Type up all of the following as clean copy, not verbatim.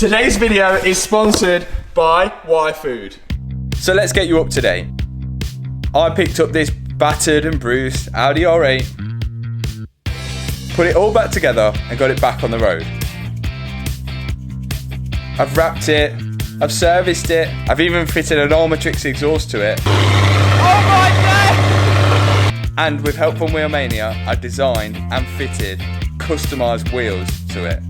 Today's video is sponsored by Y Food. So let's get you up to date. I picked up this battered and bruised Audi R8, put it all back together and got it back on the road. I've wrapped it, I've serviced it, I've even fitted an Armstrong exhaust to it. Oh my God! And with help from Wheelmania, I designed and fitted customised wheels to it.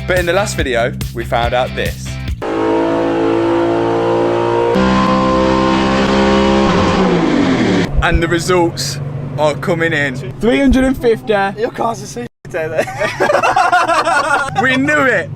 But in the last video, we found out this. And the results are coming in. 350. Your car's a secret there. We knew it.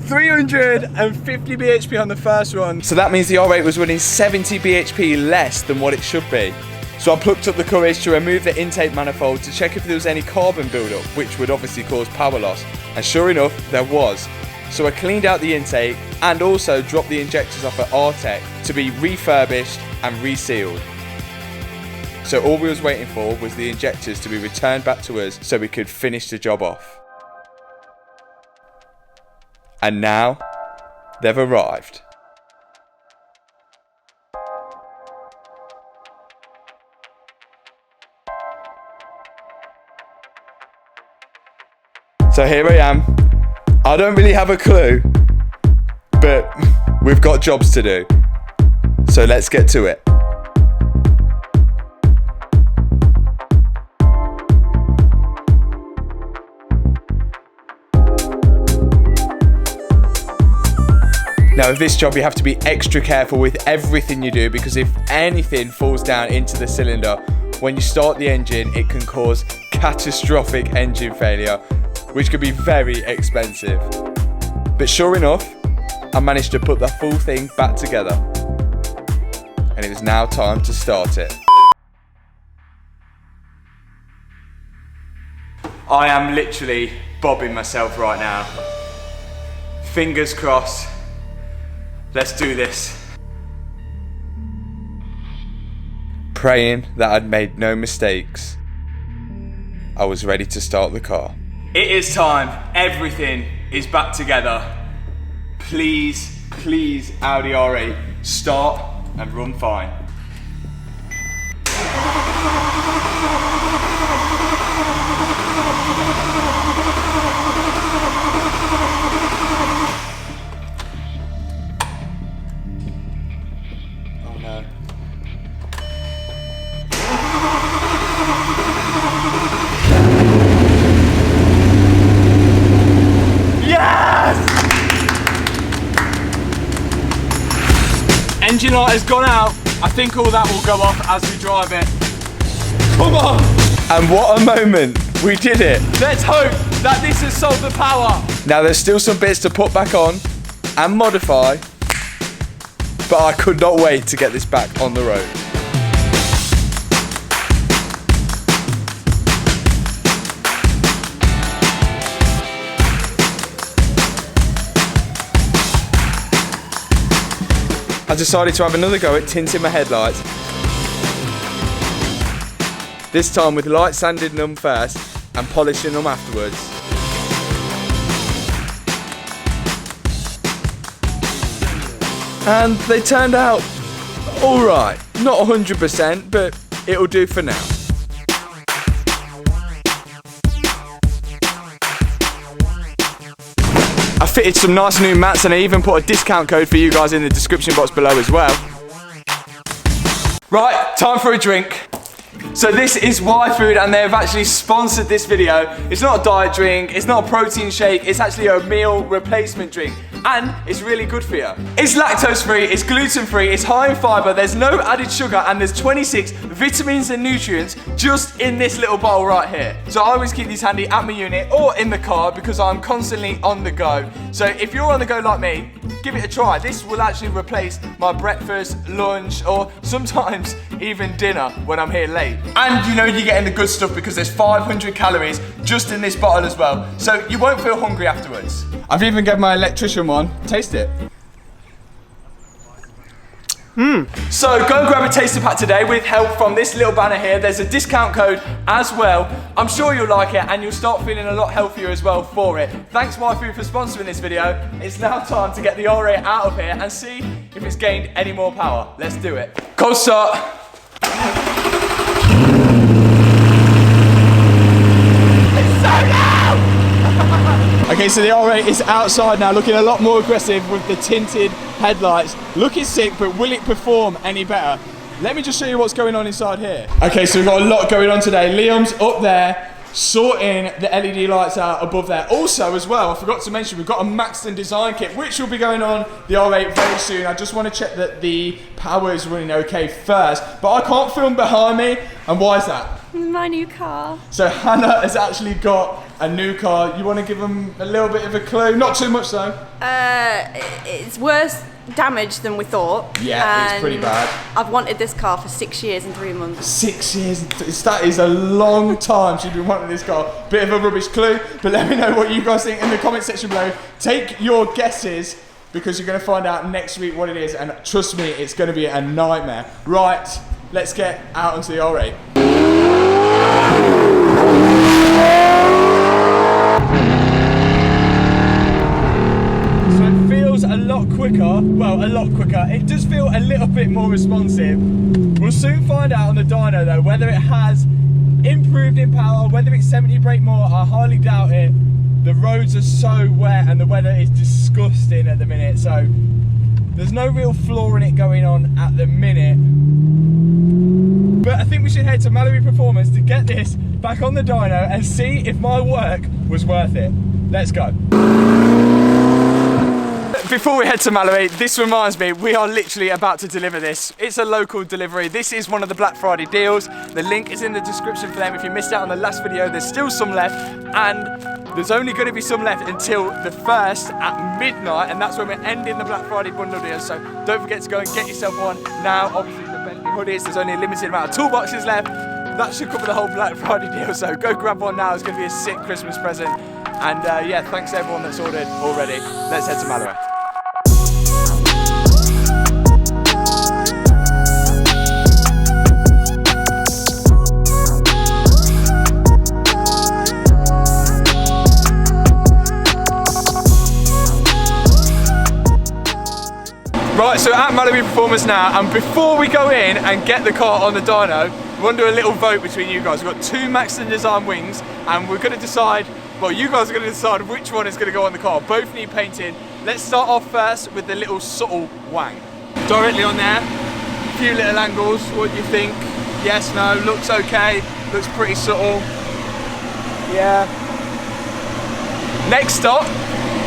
350 bhp on the first run. So that means the R8 was running 70 bhp less than what it should be. So I plucked up the courage to remove the intake manifold to check if there was any carbon buildup, which would obviously cause power loss. And sure enough, there was. So I cleaned out the intake and also dropped the injectors off at Artec to be refurbished and resealed. So all we was waiting for was the injectors to be returned back to us so we could finish the job off. And now, they've arrived. So here I am. I don't really have a clue, but we've got jobs to do. So let's get to it. Now with this job you have to be extra careful with everything you do, because if anything falls down into the cylinder when you start the engine, it can cause catastrophic engine failure, which could be very expensive. But sure enough, I managed to put the full thing back together. And it was now time to start it. I am literally bobbing myself right now. Fingers crossed. Let's do this. Praying that I'd made no mistakes, I was ready to start the car. It is time. Everything is back together. Please, please, Audi R8, start and run fine. Oh no. Engine light has gone out. I think all that will go off as we drive it. Come on! And what a moment. We did it. Let's hope that this has solved the power. Now there's still some bits to put back on and modify, but I could not wait to get this back on the road. I decided to have another go at tinting my headlights. This time with light sanding them first and polishing them afterwards. And they turned out alright. Not 100%, but it'll do for now. I fitted some nice new mats and I even put a discount code for you guys in the description box below as well. Right, time for a drink. So this is Y Food and they've actually sponsored this video. It's not a diet drink, it's not a protein shake, it's actually a meal replacement drink. And it's really good for you. It's lactose free, it's gluten free, it's high in fibre, there's no added sugar, and there's 26 vitamins and nutrients just in this little bottle right here. So I always keep these handy at my unit or in the car because I'm constantly on the go. So if you're on the go like me, give it a try. This will actually replace my breakfast, lunch, or sometimes even dinner when I'm here late. And you know you're getting the good stuff because there's 500 calories just in this bottle as well. So you won't feel hungry afterwards. I've even given my electrician one. Taste it. So go and grab a taster pack today with help from this little banner here. There's a discount code as well. I'm sure you'll like it and you'll start feeling a lot healthier as well for it. Thanks YFood for sponsoring this video. It's now time to get the R8 out of here and see if it's gained any more power. Let's do it. Cold start. Okay, so the R8 is outside now, looking a lot more aggressive with the tinted headlights. Looking sick, but will it perform any better? Let me just show you what's going on inside here. Okay, so we've got a lot going on today. Liam's up there, sorting the LED lights out above there. Also, as well, I forgot to mention, we've got a Maxton design kit, which will be going on the R8 very soon. I just want to check that the power is running okay first, but I can't film behind me, and why is that? My new car. So Hannah has actually got a new car. You want to give them a little bit of a clue? Not too much though. It's worse damage than we thought. Yeah, it's pretty bad. I've wanted this car for 6 years and 3 months. 6 years, that is a long time she's been wanting this car. Bit of a rubbish clue, but let me know what you guys think in the comment section below. Take your guesses, because you're going to find out next week what it is, and trust me, it's going to be a nightmare. Right, let's get out onto the R8. So it feels a lot quicker, well, a lot quicker. It does feel a little bit more responsive. We'll soon find out on the dyno though, whether it has improved in power, whether it's 70 brake more. I highly doubt it. The roads are so wet and the weather is disgusting at the minute, so there's no real flaw in it going on at the minute. But I think we should head to Mallory Performance to get this back on the dyno and see if my work was worth it. Let's go. Before we head to Mallory, this reminds me, we are literally about to deliver this. It's a local delivery. This is one of the Black Friday deals. The link is in the description for them. If you missed out on the last video, there's still some left, and there's only going to be some left until the 1st at midnight, and that's when we're ending the Black Friday bundle deal. So don't forget to go and get yourself one now. Obviously, the Bentley hoodies, there's only a limited amount of toolboxes left. That should cover the whole Black Friday deal, so go grab one now. It's going to be a sick Christmas present. And yeah, thanks to everyone that's ordered already. Let's head to Mallory. Right, so at Mallory Performance now, and before we go in and get the car on the dyno, we want to do a little vote between you guys. We've got 2 Maxton design wings, and we're going to decide, well, you guys are going to decide which one is going to go on the car. Both need painting. Let's start off first with the little subtle wang. Directly on there, a few little angles. What do you think? Yes, no, looks okay, looks pretty subtle. Yeah. Next stop,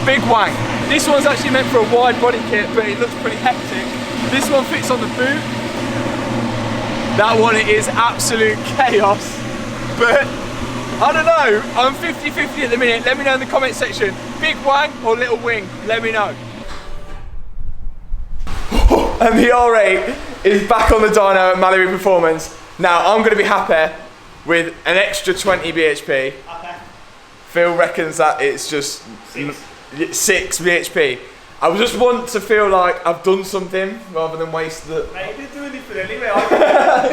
big wang. This one's actually meant for a wide body kit, but it looks pretty hectic. This one fits on the boot. That one is absolute chaos. But I don't know, I'm 50-50 at the minute. Let me know in the comment section. Big wang or little wing? Let me know. And the R8 is back on the dyno at Mallory Performance. Now I'm going to be happy with an extra 20 bhp. Okay. Phil reckons that it's just 6 bhp. I just want to feel like I've done something rather than waste the... Mate, you didn't do anything anyway.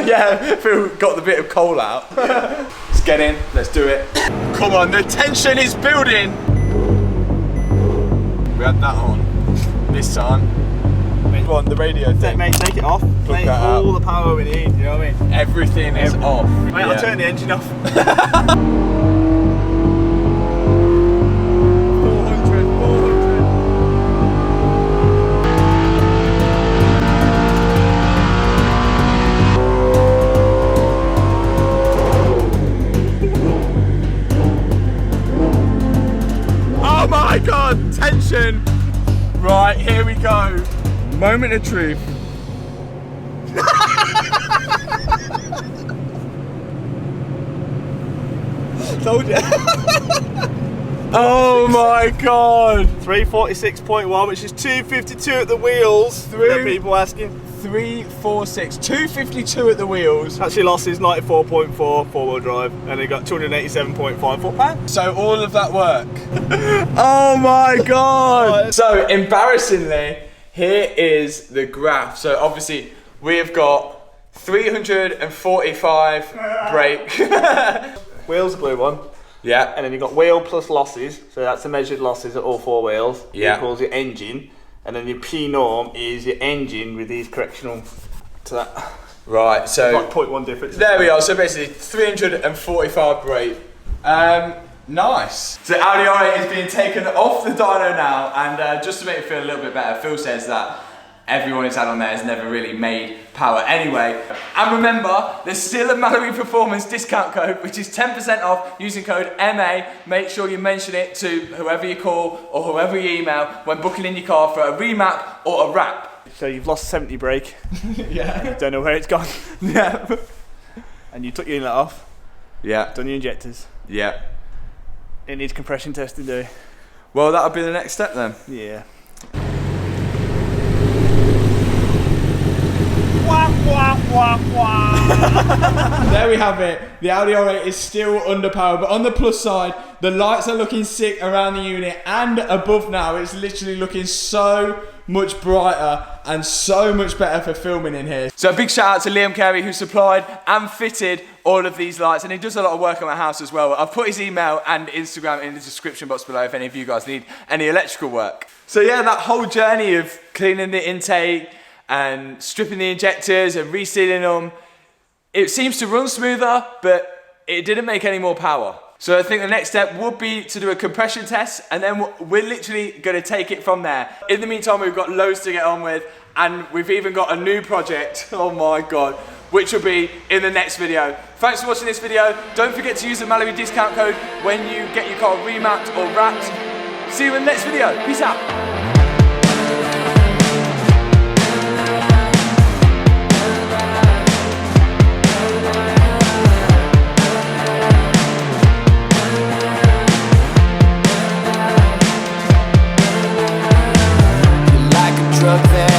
Yeah, Phil got the bit of coal out. Let's get in, let's do it. Come on, the tension is building. We had that on this time. Come on, the radio thing. Mate, take it off. Mate, all the power we need, you know what I mean? Everything is off. Mate, yeah. I'll turn the engine off. Oh my god, tension! Right, here we go. Moment of truth. Told you. Oh my god! 346.1, which is 252 at the wheels. People asking. 346, 252 at the wheels. Actually lost his 94.4 four-wheel drive, and he got 287.5 foot-pound. So all of that work. Oh my god! So embarrassingly, here is the graph. So obviously we have got 345 brake. Wheels, the blue one. Yeah. And then you've got wheel plus losses, so that's the measured losses at all 4 wheels. Yeah. Equals your engine. And then your P norm is your engine with these correctional to that. Right, so Like 0.1 difference. there we are. So basically 345 brake. Nice. So Audi R8 is being taken off the dyno now, and just to make it feel a little bit better, Phil says that everyone who's had on there has never really made power anyway. And remember, there's still a Mallory Performance discount code, which is 10% off using code MA. Make sure you mention it to whoever you call or whoever you email when booking in your car for a remap or a wrap. So you've lost 70 brake. Yeah. Don't know where it's gone. Yeah. And you took your inlet off. Yeah. Done your injectors. Yeah. It needs compression testing, do. Well, that'll be the next step then. Yeah. Wah, wah, wah, wah. There we have it. The Audi R8 is still underpowered, but on the plus side, the lights are looking sick around the unit, and above now, it's literally looking so much brighter and so much better for filming in here. So a big shout out to Liam Carey, who supplied and fitted all of these lights, and he does a lot of work on my house as well. I've put his email and Instagram in the description box below if any of you guys need any electrical work. So yeah, that whole journey of cleaning the intake and stripping the injectors and resealing them, it seems to run smoother, but it didn't make any more power. So I think the next step would be to do a compression test, and then we're literally going to take it from there. In the meantime, we've got loads to get on with, and we've even got a new project, oh my God, which will be in the next video. Thanks for watching this video. Don't forget to use the Mallory discount code when you get your car remapped or wrapped. See you in the next video. Peace out. Drug there